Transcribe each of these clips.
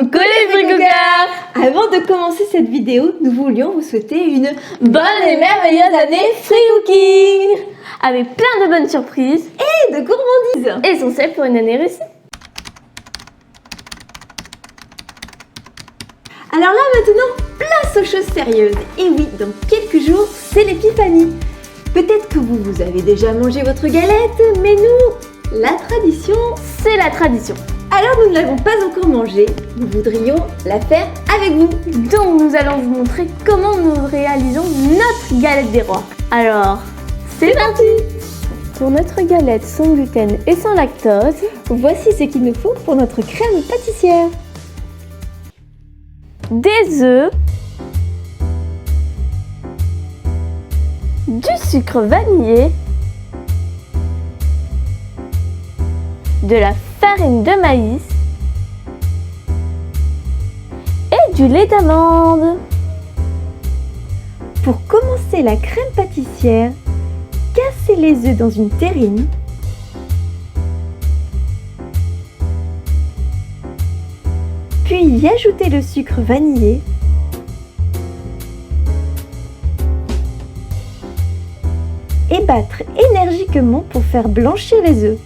Coucou les bricocards! Avant de commencer cette vidéo, nous voulions vous souhaiter une bonne et merveilleuse année Free Cooking! Avec plein de bonnes surprises et de gourmandises! Essentielles pour une année réussie. Alors là maintenant, place aux choses sérieuses. Et oui, dans quelques jours, c'est l'épiphanie. Peut-être que vous avez déjà mangé votre galette, mais nous, la tradition, c'est la tradition. Alors nous ne l'avons pas encore mangée, nous voudrions la faire avec vous. Donc nous allons vous montrer comment nous réalisons notre galette des rois. Alors, c'est parti! Pour notre galette sans gluten et sans lactose, voici ce qu'il nous faut pour notre crème pâtissière. Des œufs, du sucre vanillé, de la farine de maïs et du lait d'amande. Pour commencer la crème pâtissière, cassez les œufs dans une terrine. Puis y ajoutez le sucre vanillé. Et battre énergiquement pour faire blanchir les œufs.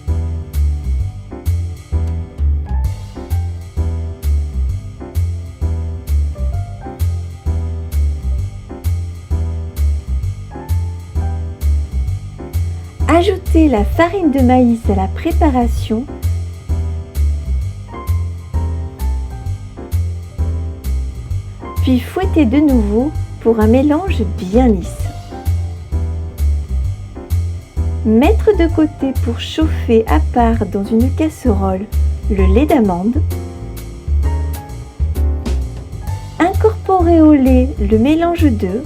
Ajoutez la farine de maïs à la préparation. Puis fouettez de nouveau pour un mélange bien lisse. Mettre de côté pour chauffer à part dans une casserole le lait d'amande. Incorporer au lait le mélange d'œufs.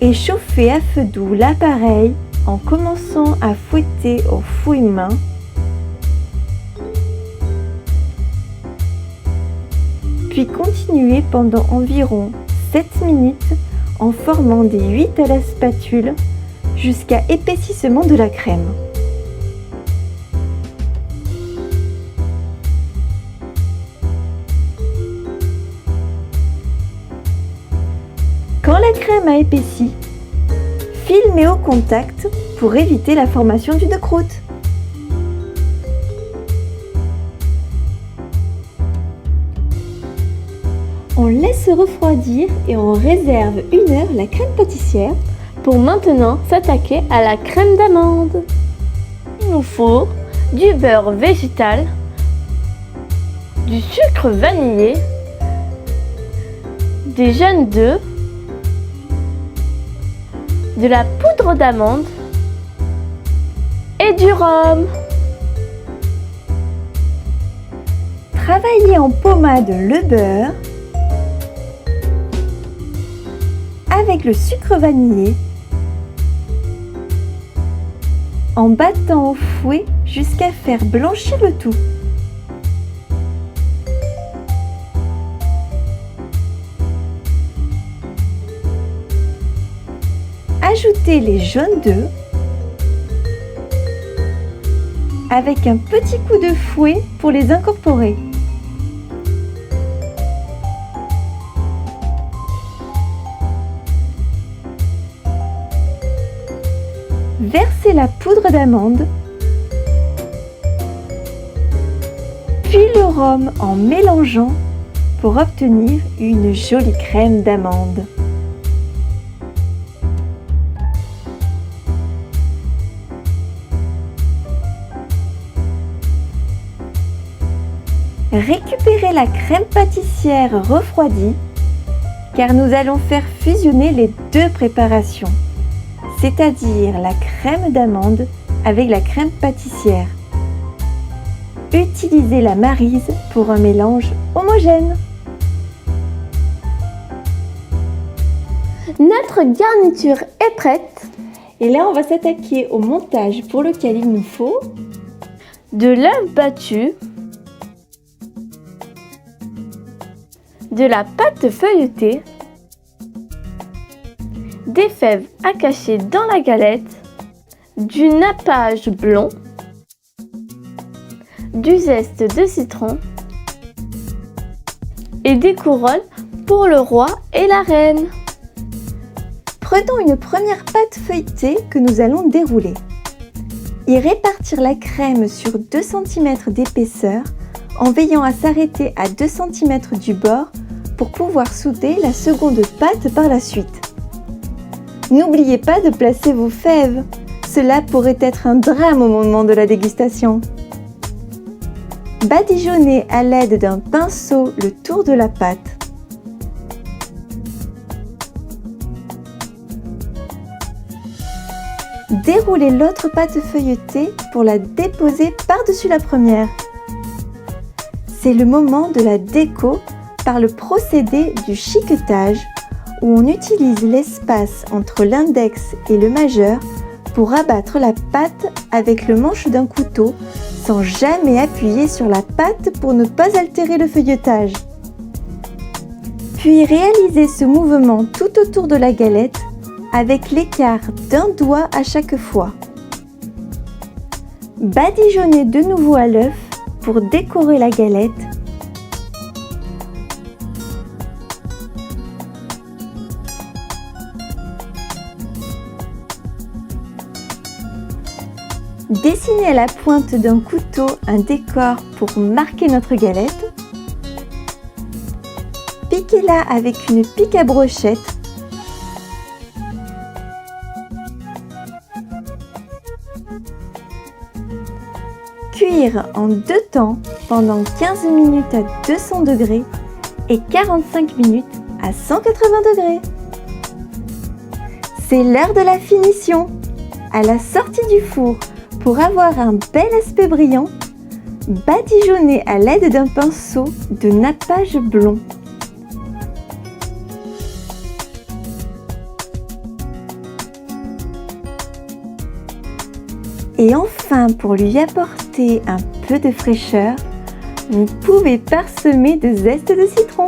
Et chauffer à feu doux l'appareil en commençant à fouetter au fouet-main. Puis continuer pendant environ 7 minutes en formant des huîtres à la spatule jusqu'à épaississement de la crème. Quand la crème a épaissi, filmez au contact pour éviter la formation d'une croûte. On laisse refroidir et on réserve 1 heure la crème pâtissière pour maintenant s'attaquer à la crème d'amande. Il nous faut du beurre végétal, du sucre vanillé, des jaunes d'œufs, de la poudre d'amande et du rhum. Travaillez en pommade le beurre avec le sucre vanillé en battant au fouet jusqu'à faire blanchir le tout. Ajoutez les jaunes d'œufs avec un petit coup de fouet pour les incorporer. Versez la poudre d'amande, puis le rhum en mélangeant pour obtenir une jolie crème d'amande. Récupérez la crème pâtissière refroidie car nous allons faire fusionner les deux préparations, c'est-à-dire la crème d'amande avec la crème pâtissière. Utilisez la maryse pour un mélange homogène. Notre garniture est prête. Et là, on va s'attaquer au montage pour lequel il nous faut de l'œuf battu, de la pâte feuilletée, des fèves à cacher dans la galette, du nappage blond, du zeste de citron et des couronnes pour le roi et la reine. Prenons une première pâte feuilletée que nous allons dérouler. Et répartir la crème sur 2 cm d'épaisseur en veillant à s'arrêter à 2 cm du bord pour pouvoir souder la seconde pâte par la suite. N'oubliez pas de placer vos fèves, cela pourrait être un drame au moment de la dégustation. Badigeonnez à l'aide d'un pinceau le tour de la pâte. Déroulez l'autre pâte feuilletée pour la déposer par-dessus la première. C'est le moment de la déco par le procédé du chiquetage où on utilise l'espace entre l'index et le majeur pour abattre la pâte avec le manche d'un couteau sans jamais appuyer sur la pâte pour ne pas altérer le feuilletage. Puis réalisez ce mouvement tout autour de la galette avec l'écart d'un doigt à chaque fois. Badigeonnez de nouveau à l'œuf pour décorer la galette. Dessinez à la pointe d'un couteau un décor pour marquer notre galette. Piquez-la avec une pique à brochette. Cuire en 2 temps pendant 15 minutes à 200 degrés et 45 minutes à 180 degrés. C'est l'heure de la finition. À la sortie du four, pour avoir un bel aspect brillant, badigeonnez à l'aide d'un pinceau de nappage blond. Et enfin, pour lui apporter un peu de fraîcheur, vous pouvez parsemer de zeste de citron.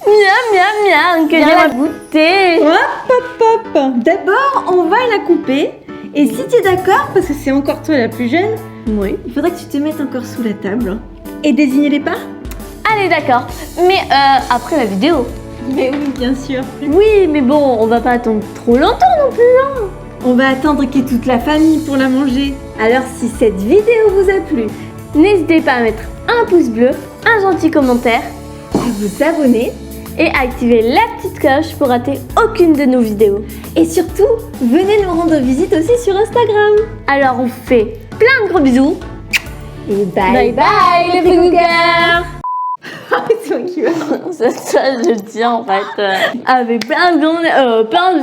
Miam, miam, miam, que j'ai goûté. Hop, hop, hop. D'abord, on va la couper. Et si tu es d'accord, parce que c'est encore toi la plus jeune, Oui. il faudrait que tu te mettes encore sous la table et désigner les parts. Allez, d'accord. Mais après la vidéo. Mais oui, bien sûr. Oui, mais bon, on va pas attendre trop longtemps non plus. On va attendre qu'il y ait toute la famille pour la manger. Alors si cette vidéo vous a plu, N'hésitez pas à mettre un pouce bleu, un gentil commentaire à vous abonner et à activer la petite cloche pour rater aucune de nos vidéos. et surtout, venez nous rendre visite aussi sur Instagram. Alors on fait plein de gros bisous. Et Bye bye les petits cœurs. C'est moi qui vais. C'est ça je dis en fait. Avec plein de plein de